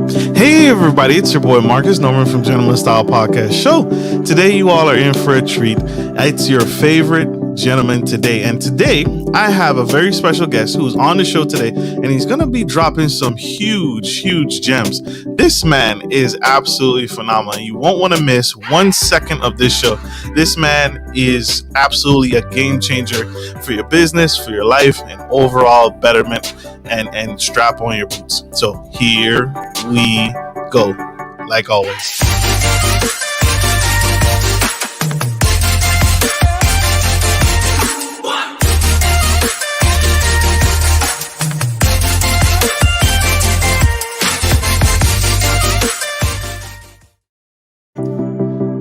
Hey everybody, it's your boy Marcus Norman from Gentleman Style Podcast Show. Today you all are in for a treat. It's your favorite gentleman today. And today I have a very special guest who's on the show today, and he's going to be dropping some huge gems. This man is absolutely phenomenal. You won't want to miss 1 second of this show. This man is absolutely a game changer for your business, for your life, and overall betterment, and strap on your boots. So here we go, like always.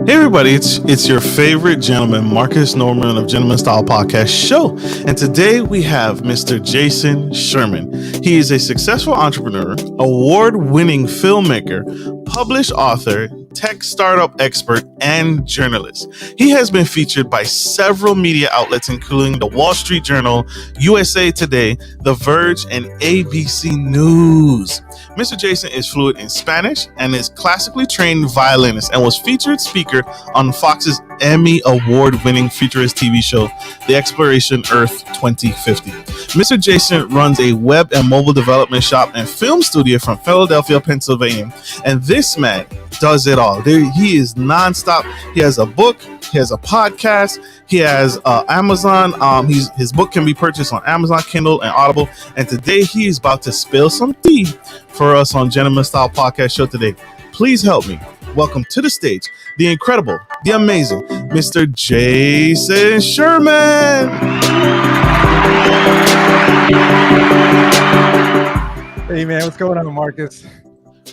Hey everybody, it's your favorite gentleman, Marcus Norman of Gentleman Style Podcast Show. And today we have Mr. Jason Sherman. He is a successful entrepreneur, award-winning filmmaker, published author, tech startup expert, and journalist. He has been featured by several media outlets, including the Wall Street Journal, USA Today, The Verge, and ABC News. Mr. Jason is fluent in Spanish and is classically trained violinist and was featured speaker on Fox's Emmy award-winning Futurist TV show, The Xploration Earth 2050. Mr. Jason runs a web and mobile development shop and film studio from Philadelphia, Pennsylvania, and this man does it all. He is nonstop. He has a book, he has a podcast, he has Amazon. His book can be purchased on Amazon, Kindle, and Audible. And today he is about to spill some tea for us on Gentleman Style Podcast Show today. Please help me welcome to the stage the incredible, the amazing Mr. Jason Sherman. Hey man, what's going on, Marcus?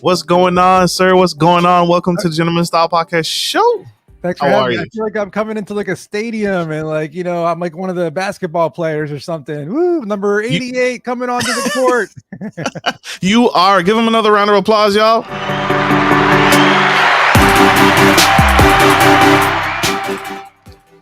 What's going on, sir? What's going on? Welcome to the Gentleman Style Podcast Show. Thanks for having me. I feel like I'm coming into like a stadium and I'm like one of the basketball players or something. Woo, number 88 coming onto the court. You are. Give him another round of applause, y'all.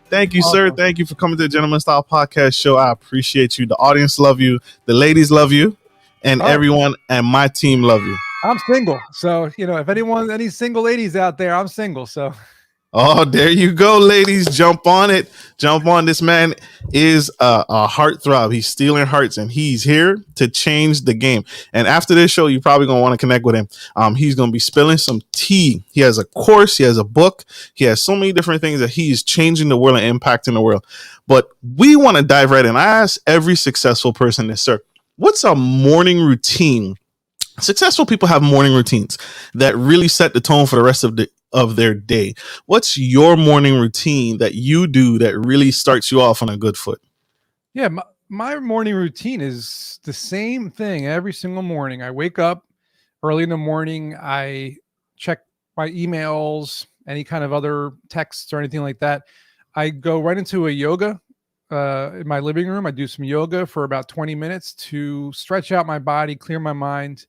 Thank you, sir. Thank you for coming to the Gentleman Style Podcast Show. I appreciate you. The audience love you. The ladies love you. And everyone and my team love you. I'm single. So, if any single ladies out there, I'm single. So. Oh, there you go, ladies. Jump on it. Jump on. This man is a heartthrob. He's stealing hearts, and he's here to change the game. And after this show, you're probably going to want to connect with him. He's going to be spilling some tea. He has a course. He has a book. He has so many different things that he's changing the world and impacting the world. But we want to dive right in. I ask every successful person this, sir, what's a morning routine? Successful people have morning routines that really set the tone for the rest of their day. What's your morning routine that you do that really starts you off on a good foot? Yeah, my morning routine is the same thing every single morning. I wake up early in the morning. I check my emails, any kind of other texts or anything like that. I go right into a yoga in my living room. I do some yoga for about 20 minutes to stretch out my body, clear my mind,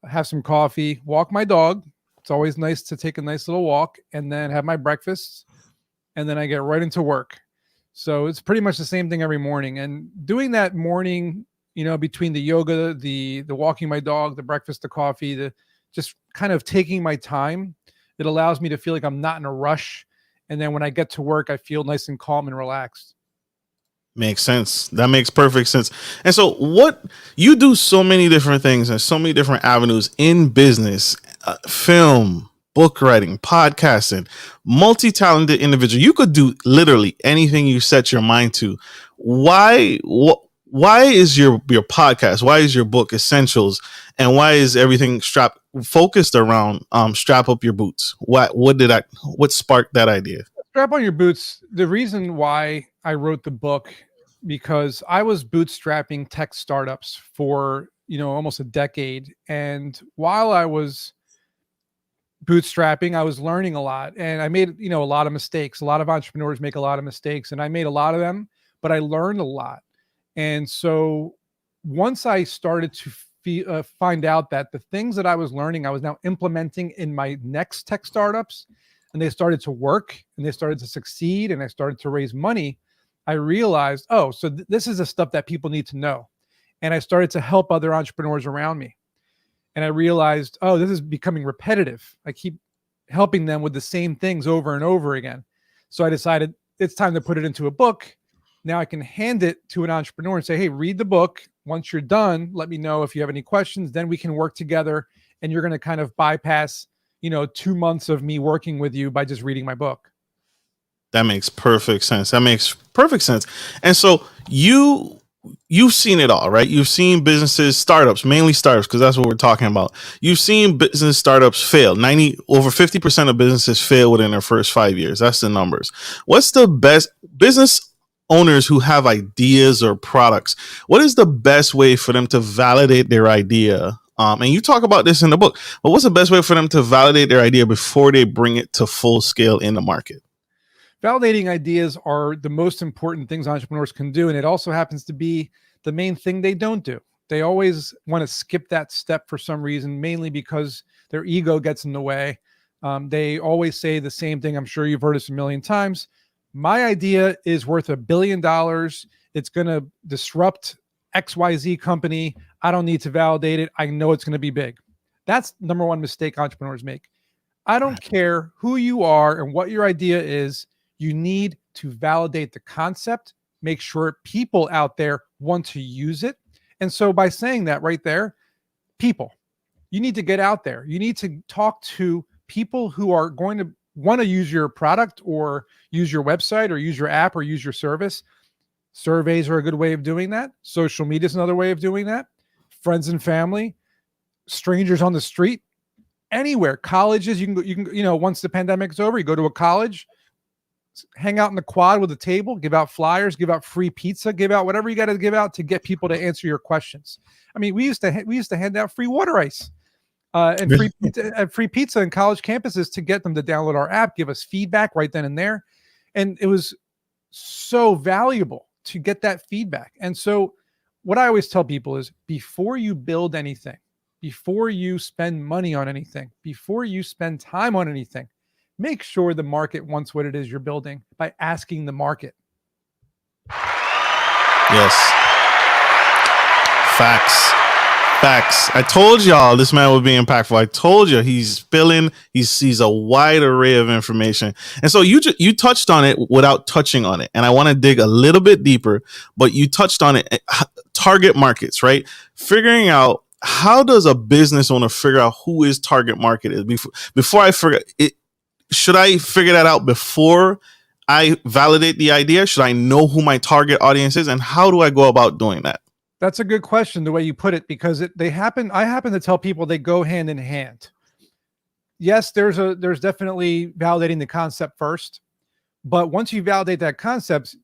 have some coffee, walk my dog. It's always nice to take a nice little walk, and then have my breakfast, and then I get right into work. So it's pretty much the same thing every morning. And doing that morning, between the yoga, the walking my dog, the breakfast, the coffee, the just kind of taking my time, it allows me to feel like I'm not in a rush. And then when I get to work, I feel nice and calm and relaxed. Makes sense. That makes perfect sense. And so what you do, so many different things and so many different avenues in business, film, book writing, podcasting, multi-talented individual. You could do literally anything you set your mind to. Why is your podcast? Why is your book Essentials? And why is everything focused around strap up your boots? What sparked that idea? Strap on your boots. The reason why I wrote the book, because I was bootstrapping tech startups for, almost a decade. And while I was bootstrapping, I was learning a lot, and I made, a lot of mistakes. A lot of entrepreneurs make a lot of mistakes, and I made a lot of them, but I learned a lot. And so once I started to find out that the things that I was learning, I was now implementing in my next tech startups, and they started to work and they started to succeed and I started to raise money, I realized, so this is the stuff that people need to know. And I started to help other entrepreneurs around me. And I realized, oh, this is becoming repetitive. I keep helping them with the same things over and over again. So I decided it's time to put it into a book. Now I can hand it to an entrepreneur and say, hey, read the book. Once you're done, let me know if you have any questions. Then we can work together, and you're going to kind of bypass, 2 months of me working with you by just reading my book. That makes perfect sense. And so you've seen it all, right? You've seen businesses, startups, mainly startups, because that's what we're talking about. You've seen business startups fail. Over 50% of businesses fail within their first 5 years. That's the numbers. What's the best business owners who have ideas or products? What is the best way for them to validate their idea? And you talk about this in the book, but what's the best way for them to validate their idea before they bring it to full scale in the market? Validating ideas are the most important things entrepreneurs can do. And it also happens to be the main thing they don't do. They always want to skip that step for some reason, mainly because their ego gets in the way. They always say the same thing. I'm sure you've heard this a million times. My idea is worth $1 billion. It's going to disrupt XYZ company. I don't need to validate it. I know it's going to be big. That's number one mistake entrepreneurs make. I don't care who you are and what your idea is. You need to validate the concept, make sure people out there want to use it. And so by saying that right there, people, you need to get out there. You need to talk to people who are going to want to use your product or use your website or use your app or use your service. Surveys are a good way of doing that. Social media is another way of doing that. Friends and family, strangers on the street, anywhere. Colleges, you can once the pandemic's over, you go to a college, hang out in the quad with a table, give out flyers, give out free pizza, give out whatever you got to give out to get people to answer your questions. I mean, we used to hand out free water ice and free pizza in college campuses to get them to download our app, give us feedback right then and there. And it was so valuable to get that feedback. And so what I always tell people is before you build anything, before you spend money on anything, before you spend time on anything, make sure the market wants what it is you're building by asking the market. Yes. Facts. I told y'all this man would be impactful. I told you he's a wide array of information. And so you touched on it without touching on it. And I want to dig a little bit deeper, but you touched on it. Target markets, right? Figuring out, how does a business owner figure out who his target market is? Before I figure it, should I figure that out before I validate the idea? Should I know who my target audience is? And how do I go about doing that? That's a good question, the way you put it, because I happen to tell people they go hand in hand. Yes, there's definitely validating the concept first, but once you validate that concept,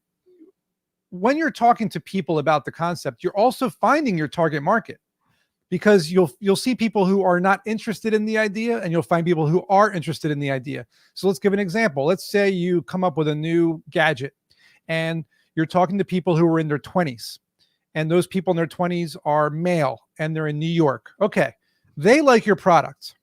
when you're talking to people about the concept, you're also finding your target market, because you'll see people who are not interested in the idea, and you'll find people who are interested in the idea. So let's give an example. Let's say you come up with a new gadget and you're talking to people who are in their 20s. And those people in their 20s are male and they're in New York. Okay. They like your product.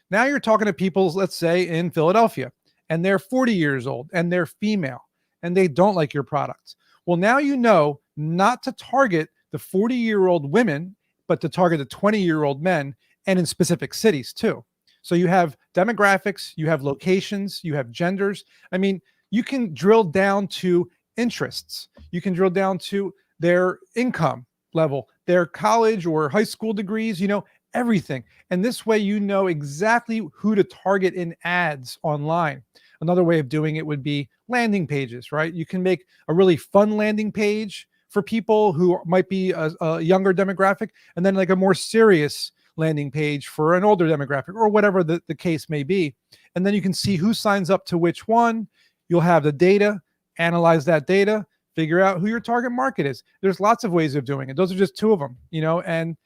Now you're talking to people, let's say in Philadelphia, and they're 40 years old and they're female and they don't like your product. Well, now you know not to target the 40-year-old women, but to target the 20-year-old men, and in specific cities too. So you have demographics, you have locations, you have genders. I mean, you can drill down to interests. You can drill down to their income level, their college or high school degrees, everything. And this way, you know exactly who to target in ads online. Another way of doing it would be landing pages, right? You can make a really fun landing page for people who might be a younger demographic, and then like a more serious landing page for an older demographic, or whatever the case may be. And then you can see who signs up to which one. You'll have the data, analyze that data, figure out who your target market is. There's lots of ways of doing it. Those are just two of them, and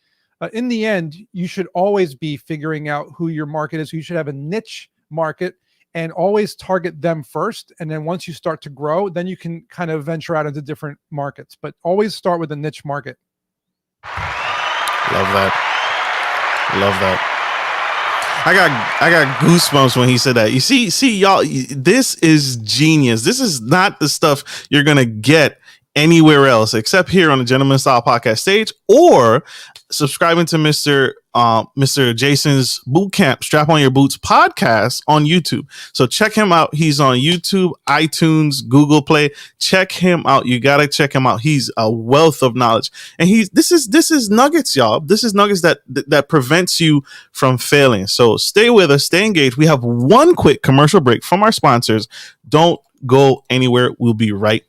in the end, you should always be figuring out who your market is. You should have a niche market and always target them first. And then once you start to grow, then you can kind of venture out into different markets, but always start with a niche market. Love that. I got goosebumps when he said that. You see, y'all, this is genius. This is not the stuff you're going to get anywhere else except here on the Gentleman Style Podcast stage, or subscribing to Mr. Jason's Bootcamp Strap On Your Boots podcast on YouTube. So check him out. He's on YouTube, iTunes, Google Play. Check him out. You gotta check him out. He's a wealth of knowledge, and this is nuggets, y'all. This is nuggets that prevents you from failing. So stay with us, stay engaged. We have one quick commercial break from our sponsors. Don't go anywhere. We'll be right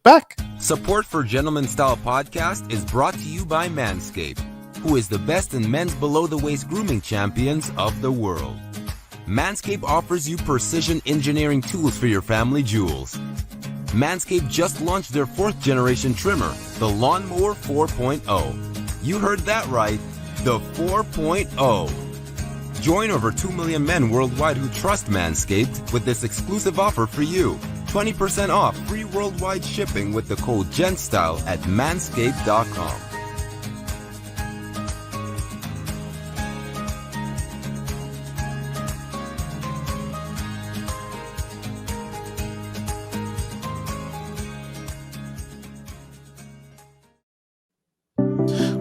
back. Support for Gentleman Style Podcast is brought to you by Manscaped, who is the best in men's below-the-waist grooming champions of the world. Manscaped offers you precision engineering tools for your family jewels. Manscaped just launched their 4th generation trimmer, the Lawnmower 4.0. You heard that right, the 4.0. Join over 2 million men worldwide who trust Manscaped with this exclusive offer for you. 20% off free worldwide shipping with the code GENTSTYLE at manscaped.com.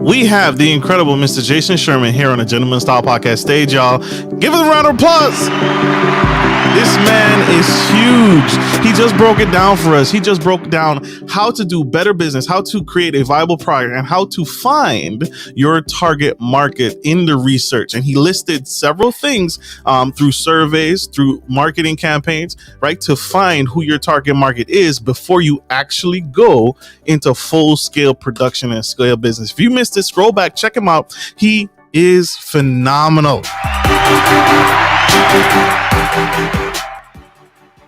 We have the incredible Mr. Jason Sherman here on the Gentleman Style Podcast stage, y'all. Give him a round of applause. This man is huge. He just broke it down for us. He just broke down how to do better business, how to create a viable product, and how to find your target market in the research. And he listed several things through surveys, through marketing campaigns, right, to find who your target market is before you actually go into full-scale production and scale business. If you missed it, scroll back, check him out. He is phenomenal.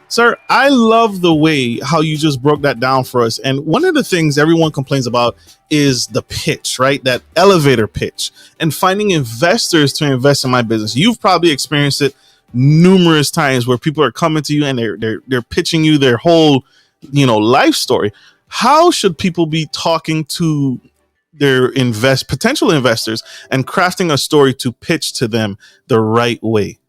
Sir, I love the way how you just broke that down for us. And one of the things everyone complains about is the pitch, right? That elevator pitch and finding investors to invest in my business. You've probably experienced it numerous times where people are coming to you and they're pitching you their whole, life story. How should people be talking to their potential investors and crafting a story to pitch to them the right way?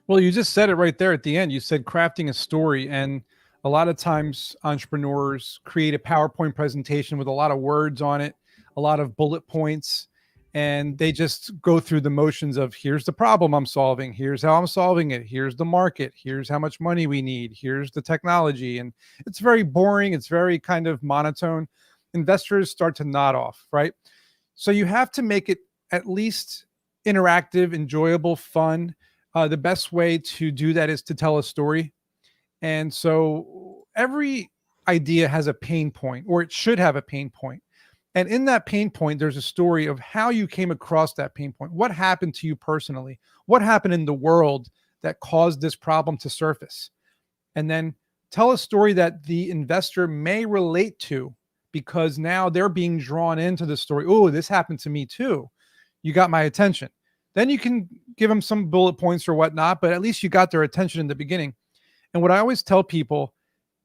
Well, you just said it right there at the end. You said crafting a story. And a lot of times entrepreneurs create a PowerPoint presentation with a lot of words on it, a lot of bullet points, and they just go through the motions of here's the problem I'm solving. Here's how I'm solving it. Here's the market. Here's how much money we need. Here's the technology. And it's very boring. It's very kind of monotone. Investors start to nod off, right? So you have to make it at least interactive, enjoyable, fun. The best way to do that is to tell a story. And so every idea has a pain point, or it should have a pain point. And in that pain point, there's a story of how you came across that pain point. What happened to you personally? What happened in the world that caused this problem to surface? And then tell a story that the investor may relate to, because now they're being drawn into the story. Oh, this happened to me too. You got my attention. Then you can give them some bullet points or whatnot, but at least you got their attention in the beginning. And what I always tell people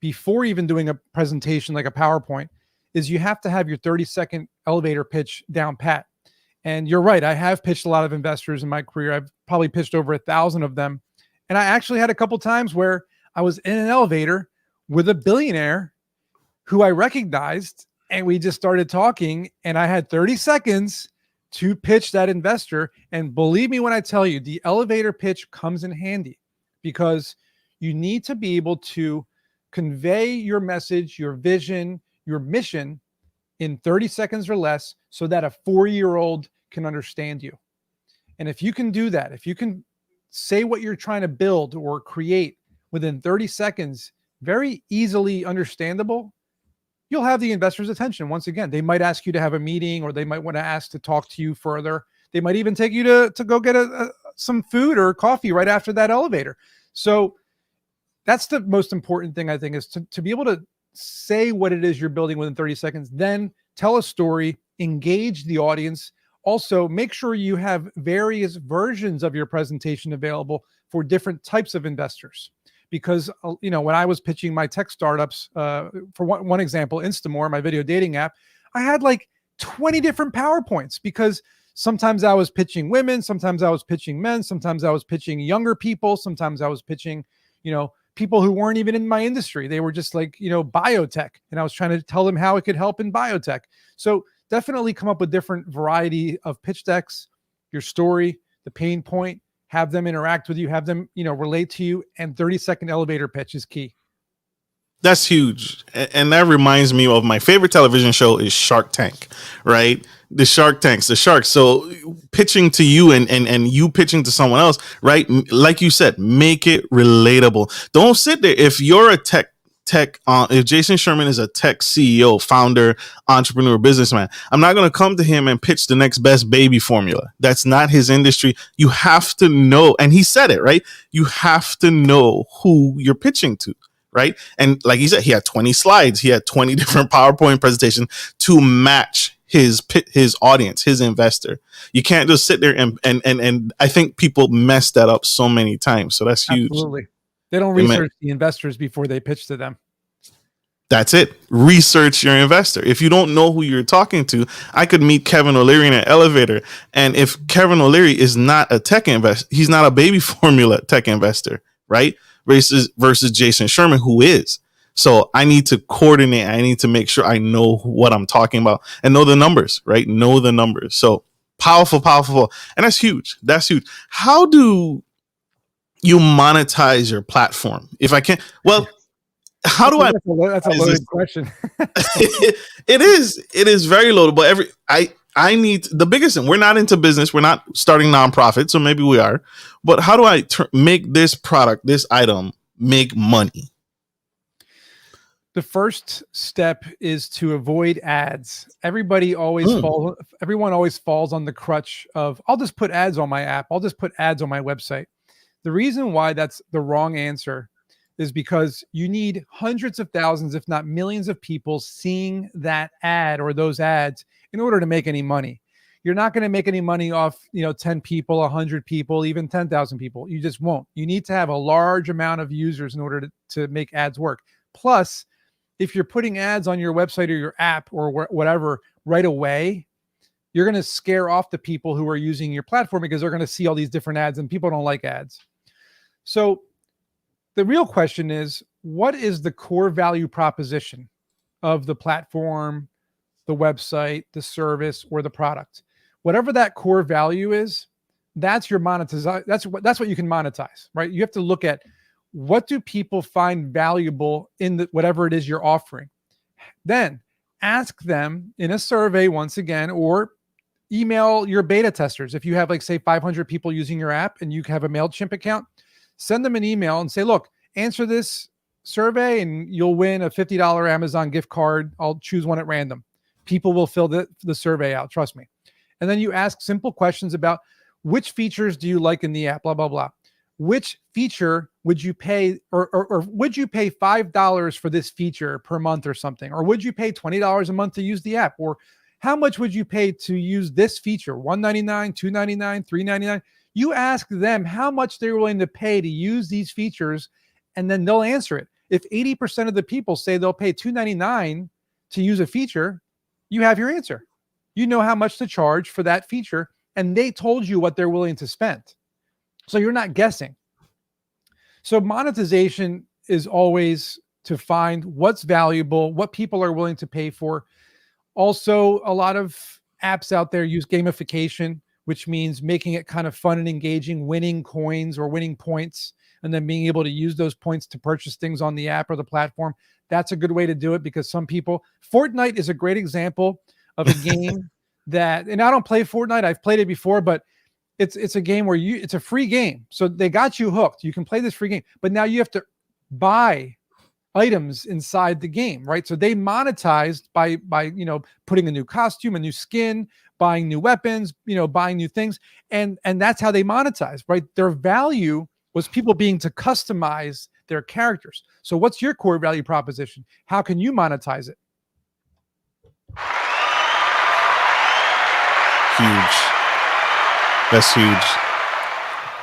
before even doing a presentation like a PowerPoint is you have to have your 30-second elevator pitch down pat. And you're right. I have pitched a lot of investors in my career. I've probably pitched over 1,000 of them. And I actually had a couple times where I was in an elevator with a billionaire who I recognized, and we just started talking, and I had 30 seconds to pitch that investor. And believe me when I tell you, the elevator pitch comes in handy, because you need to be able to convey your message, your vision, your mission in 30 seconds or less so that a 4-year-old can understand you. And if you can do that, if you can say what you're trying to build or create within 30 seconds, very easily understandable, you'll have the investor's attention. Once again, they might ask you to have a meeting, or they might want to ask to talk to you further. They might even take you to go get some food or coffee right after that elevator. So that's the most important thing, I think, is to be able to say what it is you're building within 30 seconds, then tell a story, engage the audience. Also, make sure you have various versions of your presentation available for different types of investors. Because, when I was pitching my tech startups, for one example, Instamore, my video dating app, I had like 20 different PowerPoints, because sometimes I was pitching women, sometimes I was pitching men, sometimes I was pitching younger people, sometimes I was pitching, people who weren't even in my industry. They were just like, biotech. And I was trying to tell them how it could help in biotech. So definitely come up with different variety of pitch decks, your story, the pain point, have them interact with you, have them, relate to you. And 30-second elevator pitch is key. That's huge. And that reminds me of my favorite television show is Shark Tank, right? The sharks. So pitching to you and you pitching to someone else, right? Like you said, make it relatable. Don't sit there. If you're a if Jason Sherman is a tech CEO, founder, entrepreneur, businessman, I'm not going to come to him and pitch the next best baby formula. That's not his industry. You have to know. And he said it, right? You have to know who you're pitching to. Right. And like he said, he had 20 slides. He had 20 different PowerPoint presentations to match his audience, his investor. You can't just sit there and I think people mess that up so many times. So that's huge. Absolutely. They don't research the investors before they pitch to them. That's it. Research your investor. If you don't know who you're talking to, I could meet Kevin O'Leary in an elevator. And if Kevin O'Leary is not a tech investor, he's not a baby formula tech investor, right? Versus Jason Sherman, who is. So I need to coordinate. I need to make sure I know what I'm talking about and know the numbers, right? Know the numbers. So powerful. And that's huge. How do you monetize your platform? If I can, well, how do That's a loaded question. It is very loaded, but I need the biggest thing. We're not into business. We're not starting nonprofit. So maybe we are, but how do I make this product, this item, make money? The first step is to avoid ads. Everyone always falls on the crutch of, I'll just put ads on my app. I'll just put ads on my website. The reason why that's the wrong answer is because you need hundreds of thousands, if not millions of people seeing that ad or those ads in order to make any money. You're not going to make any money off, 10 people, 100 people, even 10,000 people. You just won't. You need to have a large amount of users in order to make ads work. Plus, if you're putting ads on your website or your app or whatever right away, you're going to scare off the people who are using your platform because they're going to see all these different ads, and people don't like ads. So the real question is, what is the core value proposition of the platform, the website, the service, or the product? Whatever that core value is, that's your monetize. That's what you can monetize, right? You have to look at, what do people find valuable in whatever it is you're offering? Then ask them in a survey once again, or email your beta testers. If you have, like, say 500 people using your app and you have a MailChimp account, send them an email and say, look, answer this survey and you'll win a $50 Amazon gift card. I'll choose one at random. People will fill the survey out. Trust me. And then you ask simple questions about, which features do you like in the app? Blah, blah, blah. Which feature would you pay, or would you pay $5 for this feature per month or something? Or would you pay $20 a month to use the app? Or how much would you pay to use this feature? $199, $299, $399? You ask them how much they're willing to pay to use these features, and then they'll answer it. If 80% of the people say they'll pay $299 to use a feature, you have your answer. You know how much to charge for that feature, and they told you what they're willing to spend. So you're not guessing. So monetization is always to find what's valuable, what people are willing to pay for. Also, a lot of apps out there use gamification, which means making it kind of fun and engaging, winning coins or winning points, and then being able to use those points to purchase things on the app or the platform. That's a good way to do it, because some people, Fortnite is a great example of a game that, and I don't play Fortnite. I've played it before, but it's a game where it's a free game. So they got you hooked. You can play this free game, but now you have to buy items inside the game, right? So they monetized by putting a new costume, a new skin, buying new weapons, buying new things. And that's how they monetize, right? Their value was people being to customize their characters. So what's your core value proposition? How can you monetize it? Huge. That's huge.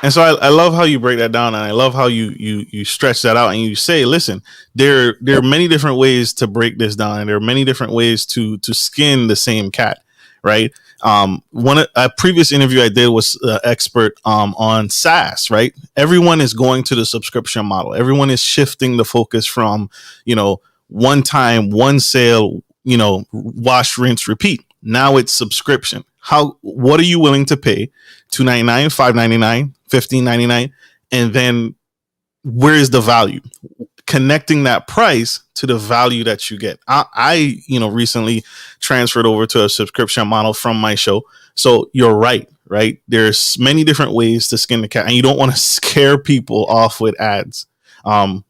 And so I love how you break that down, and I love how you stretch that out, and you say, listen, there are many different ways to break this down, and there are many different ways to skin the same cat, right? A previous interview I did was expert on SaaS, right? Everyone is going to the subscription model. Everyone is shifting the focus from, one time, one sale, wash, rinse, repeat. Now it's subscription. What are you willing to pay? $2.99, $5.99, $15.99, and then where is the value? Connecting that price to the value that you get. I recently transferred over to a subscription model from my show. So you're right? There's many different ways to skin the cat, and you don't want to scare people off with ads,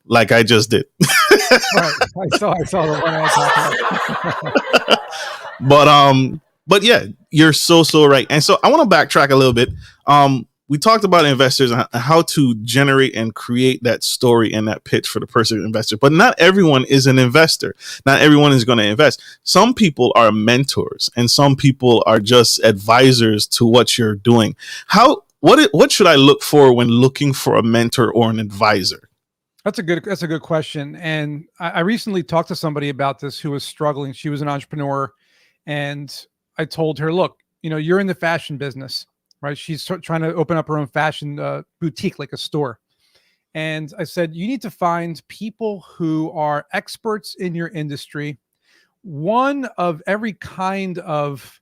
like I just did. Right. I saw the one I talked about. But yeah, you're so right. And so I want to backtrack a little bit. We talked about investors and how to generate and create that story and that pitch for the person investor. But not everyone is an investor. Not everyone is going to invest. Some people are mentors, and some people are just advisors to what you're doing. What should I look for when looking for a mentor or an advisor? That's a good question. And I recently talked to somebody about this who was struggling. She was an entrepreneur, and I told her, look, you're in the fashion business, right? She's trying to open up her own fashion boutique, like a store. And I said, you need to find people who are experts in your industry, one of every kind of,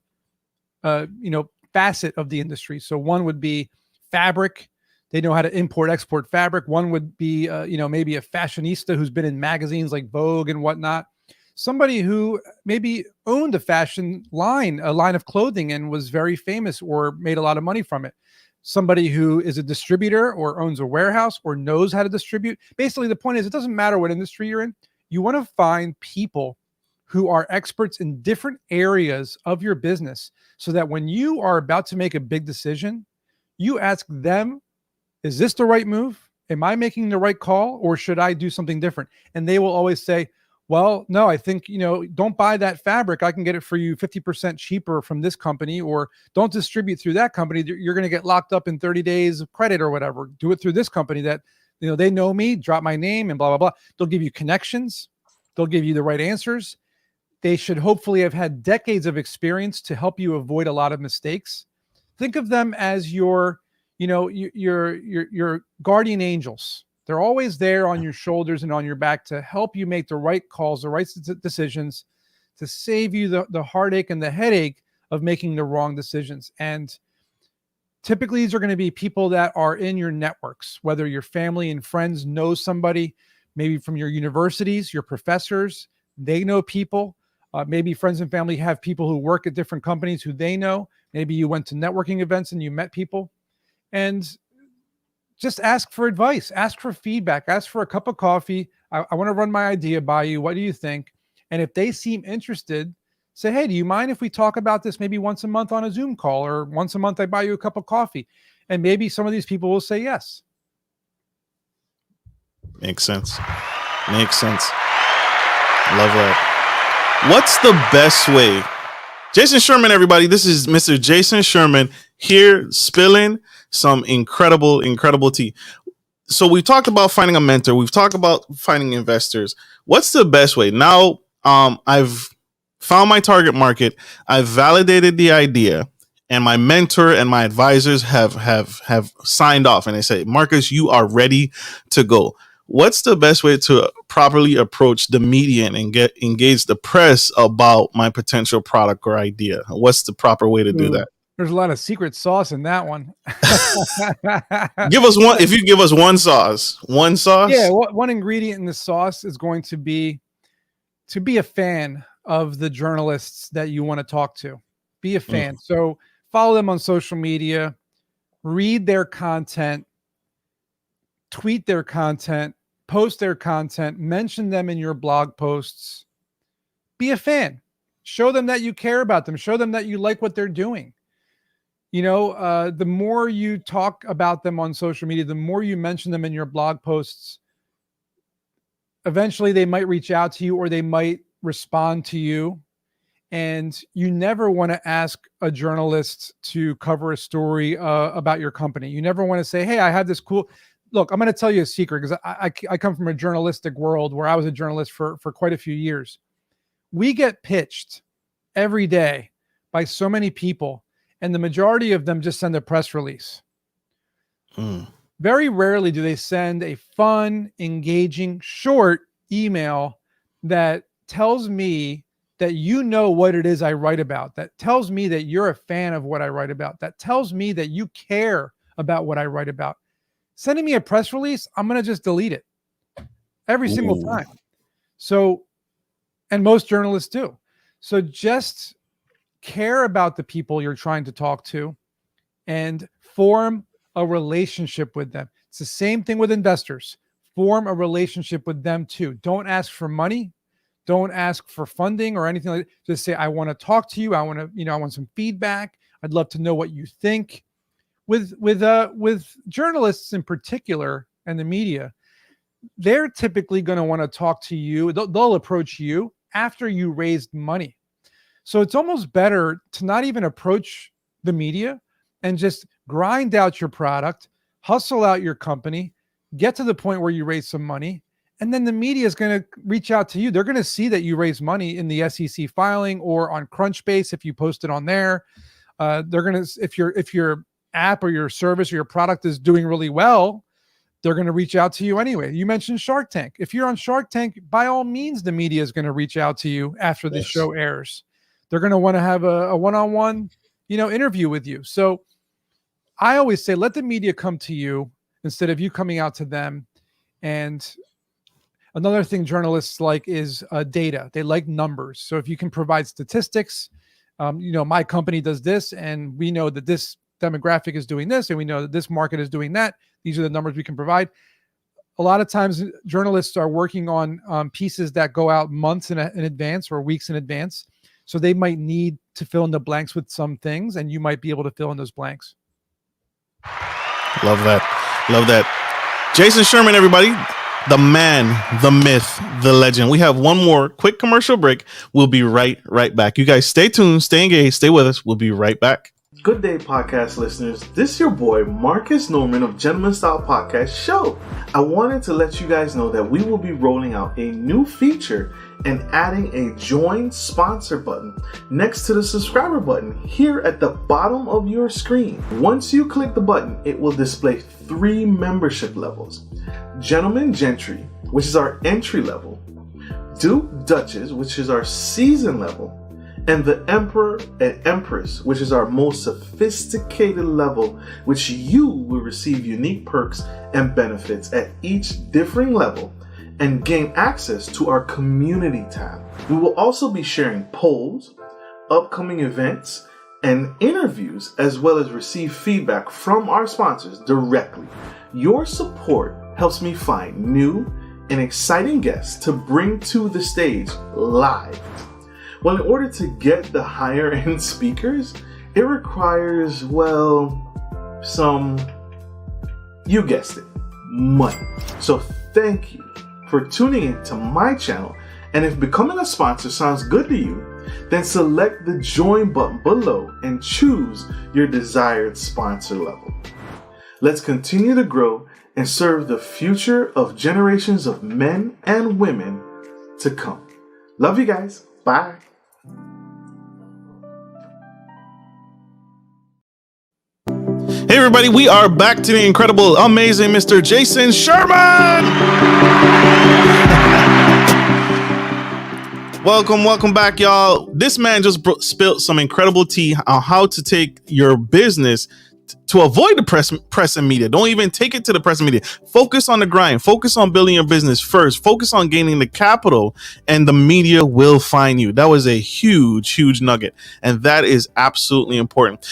facet of the industry. So one would be fabric. They know how to import, export fabric. One would be, maybe a fashionista who's been in magazines like Vogue and whatnot. Somebody who maybe owned a fashion line, a line of clothing, and was very famous or made a lot of money from it. Somebody who is a distributor or owns a warehouse or knows how to distribute. Basically, the point is, it doesn't matter what industry you're in. You want to find people who are experts in different areas of your business, so that when you are about to make a big decision, you ask them, is this the right move? Am I making the right call, or should I do something different? And they will always say, well, no, I think, don't buy that fabric. I can get it for you 50% cheaper from this company, or don't distribute through that company. You're going to get locked up in 30 days of credit or whatever. Do it through this company that, they know me, drop my name and blah, blah, blah. They'll give you connections. They'll give you the right answers. They should hopefully have had decades of experience to help you avoid a lot of mistakes. Think of them as your guardian angels. They're always there on your shoulders and on your back to help you make the right calls, the right decisions, to save you the heartache and the headache of making the wrong decisions. And typically these are going to be people that are in your networks, whether your family and friends know somebody, maybe from your universities, your professors, they know people. Maybe friends and family have people who work at different companies who they know. Maybe you went to networking events and you met people. And just ask for advice, ask for feedback, ask for a cup of coffee. I want to run my idea by you. What do you think? And if they seem interested, say, hey, do you mind if we talk about this maybe once a month on a Zoom call, or once a month I buy you a cup of coffee? And maybe some of these people will say yes. Makes sense. Love that. What's the best way? Jason Sherman, everybody. This is Mr. Jason Sherman here, spilling some incredible tea. So we've talked about finding a mentor. We've talked about finding investors. What's the best way? Now, I've found my target market. I've validated the idea, and my mentor and my advisors have signed off, and they say, Marcus, you are ready to go. What's the best way to properly approach the media and engage the press about my potential product or idea? What's the proper way to do that? There's a lot of secret sauce in that one. Give us one. If you give us one sauce. Yeah, one ingredient in the sauce is going to be a fan of the journalists that you want to talk to. Be a fan. So follow them on social media, read their content, tweet their content, post their content, mention them in your blog posts. Be a fan. Show them that you care about them. Show them that you like what they're doing. The more you talk about them on social media, the more you mention them in your blog posts, eventually they might reach out to you, or they might respond to you. And you never want to ask a journalist to cover a story about your company. You never want to say, hey, I have this cool... Look, I'm going to tell you a secret, because I come from a journalistic world where I was a journalist for quite a few years. We get pitched every day by so many people, and the majority of them just send a press release. Very rarely do they send a fun, engaging, short email that tells me that you know what it is I write about, that tells me that you're a fan of what I write about, that tells me that you care about what I write about. Sending me a press release, I'm going to just delete it every single time. So, and most journalists do. So just care about the people you're trying to talk to and form a relationship with them. It's the same thing with investors. Form a relationship with them too. Don't ask for money. Don't ask for funding or anything like that. Just say, I want to talk to you. I want to, I want some feedback. I'd love to know what you think. With journalists in particular and the media, they're typically going to want to talk to you. They'll approach you after you raised money. So it's almost better to not even approach the media and just grind out your product, hustle out your company, get to the point where you raise some money, and then the media is going to reach out to you. They're going to see that you raise money in the SEC filing or on Crunchbase if you post it on there. They're going to, if your app or your service or your product is doing really well, they're going to reach out to you anyway. You mentioned Shark Tank. If you're on Shark Tank, by all means, the media is going to reach out to you after the show airs. They're going to want to have a one-on-one, interview with you. So I always say, let the media come to you instead of you coming out to them. And another thing journalists like is data. They like numbers. So if you can provide statistics, my company does this, and we know that this demographic is doing this, and we know that this market is doing that. These are the numbers we can provide. A lot of times journalists are working on pieces that go out months in advance or weeks in advance. So they might need to fill in the blanks with some things, and you might be able to fill in those blanks. Love that. Love that. Jason Sherman, everybody. The man, the myth, the legend. We have one more quick commercial break. We'll be right back. You guys stay tuned, stay engaged, stay with us. We'll be right back. Good day, podcast listeners. This is your boy, Marcus Norman of Gentleman Style Podcast Show. I wanted to let you guys know that we will be rolling out a new feature and adding a join sponsor button next to the subscriber button here at the bottom of your screen. Once you click the button, it will display 3 membership levels. Gentleman Gentry, which is our entry level, Duke Duchess, which is our season level, and the Emperor and Empress, which is our most sophisticated level, which you will receive unique perks and benefits at each differing level and gain access to our community tab. We will also be sharing polls, upcoming events, and interviews, as well as receive feedback from our sponsors directly. Your support helps me find new and exciting guests to bring to the stage live. Well, in order to get the higher end speakers, it requires, some, you guessed it, money. So thank you for tuning in to my channel. And if becoming a sponsor sounds good to you, then select the join button below and choose your desired sponsor level. Let's continue to grow and serve the future of generations of men and women to come. Love you guys. Bye. Hey everybody, we are back to the incredible, amazing Mr. Jason Sherman. Welcome back, y'all. This man just spilled some incredible tea on how to take your business to avoid the press and media. Don't even take it to the press and media. Focus on the grind. Focus on building your business first. Focus on gaining the capital, and the media will find you. That was a huge nugget, and that is absolutely important.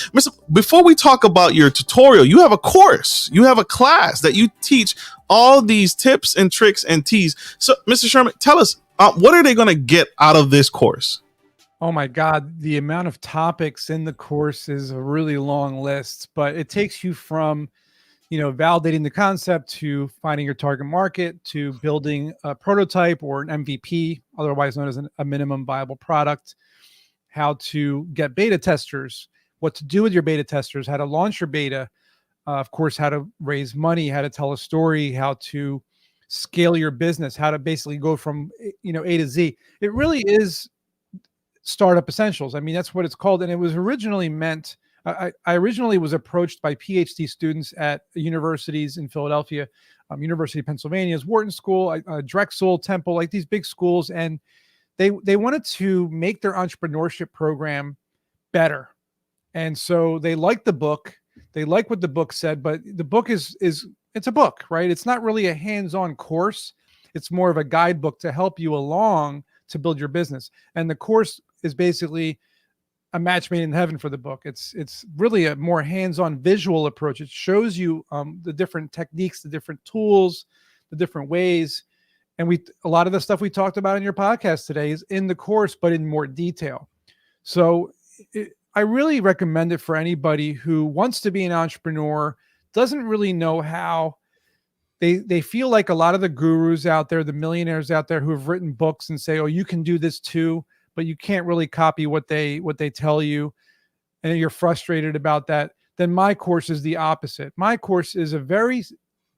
Before we talk about your tutorial, you have a course. You have a class that you teach all these tips and tricks and teas. So, Mr. Sherman, tell us, what are they going to get out of this course? Oh my God, the amount of topics in the course is a really long list, but it takes you from, validating the concept to finding your target market, to building a prototype or an MVP, otherwise known as a minimum viable product, how to get beta testers, what to do with your beta testers, how to launch your beta, of course, how to raise money, how to tell a story, how to scale your business, how to basically go from, A to Z. It really is Startup Essentials. I mean, that's what it's called. And it was originally meant, I originally was approached by PhD students at universities in Philadelphia, University of Pennsylvania's Wharton School, Drexel, Temple, like these big schools. And they wanted to make their entrepreneurship program better. And so they liked the book. They like what the book said, but the book is it's a book, right? It's not really a hands-on course. It's more of a guidebook to help you along to build your business. And the course is basically a match made in heaven for the book. It's really a more hands-on visual approach. It shows you the different techniques, the different tools, the different ways. And a lot of the stuff we talked about in your podcast today is in the course, but in more detail. So I really recommend it for anybody who wants to be an entrepreneur, doesn't really know how. They feel like a lot of the gurus out there, the millionaires out there who have written books and say, oh, you can do this too, but you can't really copy what they tell you, and you're frustrated about that. Then my course is the opposite. My course is a very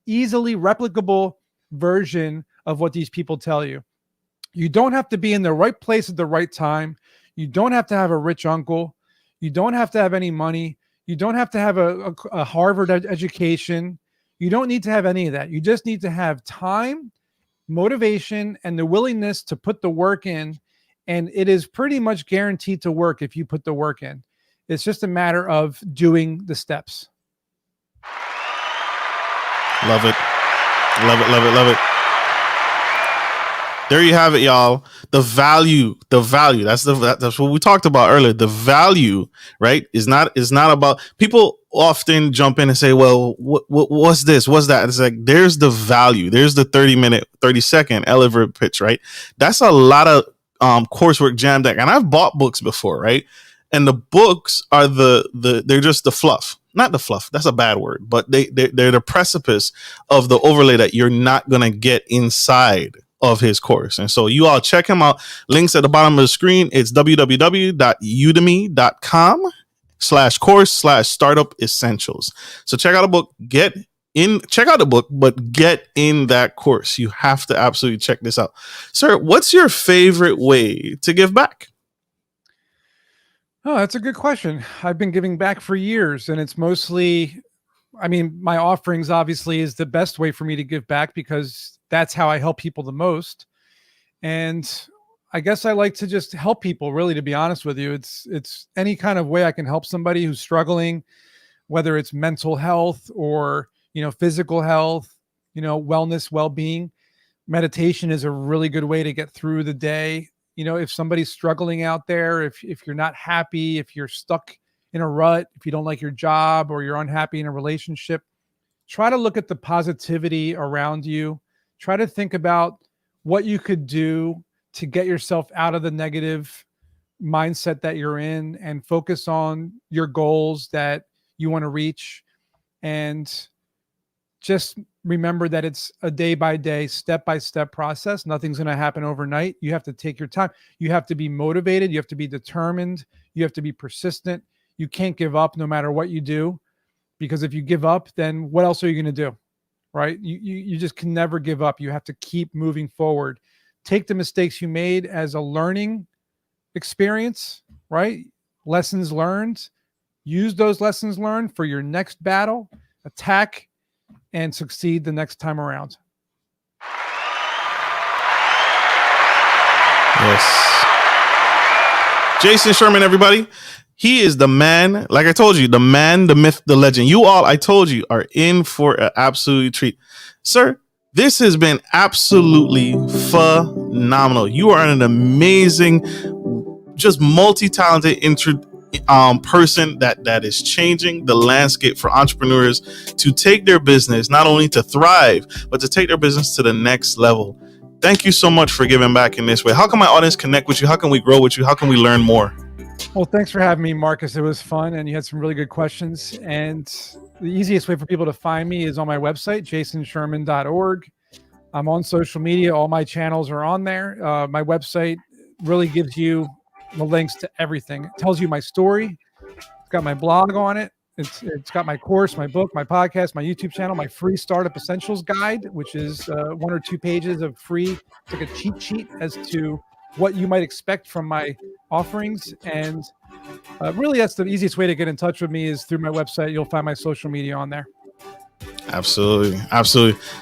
easily replicable version of what these people tell you. You don't have to be in the right place at the right time. You don't have to have a rich uncle. You don't have to have any money. You don't have to have a Harvard education. You don't need to have any of that. You just need to have time, motivation, and the willingness to put the work in. And it is pretty much guaranteed to work if you put the work in. It's just a matter of doing the steps. Love it. Love it, love it, love it. There you have it, y'all. The value. That's what we talked about earlier. The value, right, is not about, people often jump in and say, well, what's this? What's that? It's like, there's the value. There's the 30-second elevator pitch, right? That's a lot of coursework jammed in. And I've bought books before, right? And the books are they're just the fluff. Not the fluff. That's a bad word, but they're the precipice of the overlay that you're not going to get inside of his course. And so you all check him out. Links at the bottom of the screen. It's www.udemy.com/course/startup essentials. So check out the book, but get in that course. You have to absolutely check this out. Sir, what's your favorite way to give back? Oh, that's a good question. I've been giving back for years, and it's mostly, I mean, my offerings obviously is the best way for me to give back because that's how I help people the most. And I guess I like to just help people, really, to be honest with you. It's any kind of way I can help somebody who's struggling, whether it's mental health or, physical health, wellness, well-being. Meditation is a really good way to get through the day. If somebody's struggling out there, if you're not happy, if you're stuck in a rut, if you don't like your job or you're unhappy in a relationship, try to look at the positivity around you. Try to think about what you could do to get yourself out of the negative mindset that you're in and focus on your goals that you want to reach. And just remember that it's a day-by-day, step-by-step process. Nothing's going to happen overnight. You have to take your time. You have to be motivated. You have to be determined. You have to be persistent. You can't give up no matter what you do, because if you give up, then what else are you going to do? Right? You just can never give up. You have to keep moving forward. Take the mistakes you made as a learning experience, right? Lessons learned. Use those lessons learned for your next battle. Attack and succeed the next time around. Yes. Jason Sherman, everybody. He is the man, like I told you, the man, the myth, the legend. You all, I told you, are in for an absolute treat. Sir, this has been absolutely phenomenal. You are an amazing, just multi-talented person that is changing the landscape for entrepreneurs to take their business, not only to thrive, but to take their business to the next level. Thank you so much for giving back in this way. How can my audience connect with you? How can we grow with you? How can we learn more? Well, thanks for having me, Marcus. It was fun, and you had some really good questions. And the easiest way for people to find me is on my website, jasonsherman.org. I'm on social media. All my channels are on there. My website really gives you the links to everything. It tells you my story. It's got my blog on it. It's got my course, my book, my podcast, my YouTube channel, my free Startup Essentials guide, which is 1 or 2 pages of free. It's like a cheat sheet as to what you might expect from my offerings. And really, that's the easiest way to get in touch with me is through my website. You'll find my social media on there. Absolutely.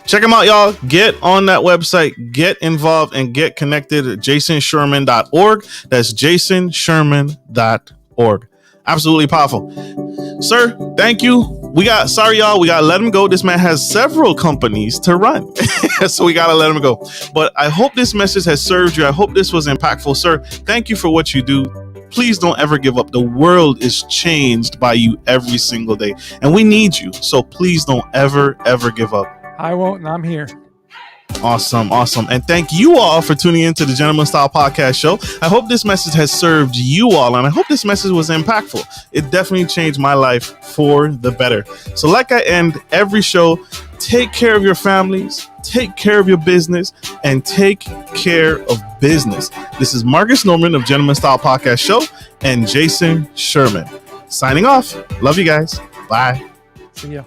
Check them out, y'all. Get on that website, get involved, and get connected at jasonsherman.org. That's jasonsherman.org. Absolutely powerful. Sir, thank you. Sorry, y'all. We got to let him go. This man has several companies to run. So we got to let him go. But I hope this message has served you. I hope this was impactful. Sir, thank you for what you do. Please don't ever give up. The world is changed by you every single day, and we need you. So please don't ever give up. I won't, and I'm here. Awesome. And thank you all for tuning into the Gentleman Style Podcast Show. I hope this message has served you all, and I hope this message was impactful. It definitely changed my life for the better. So like I end every show, take care of your families, take care of your business, and take care of business. This is Marcus Norman of Gentleman Style Podcast Show and Jason Sherman signing off. Love you guys. Bye. See ya.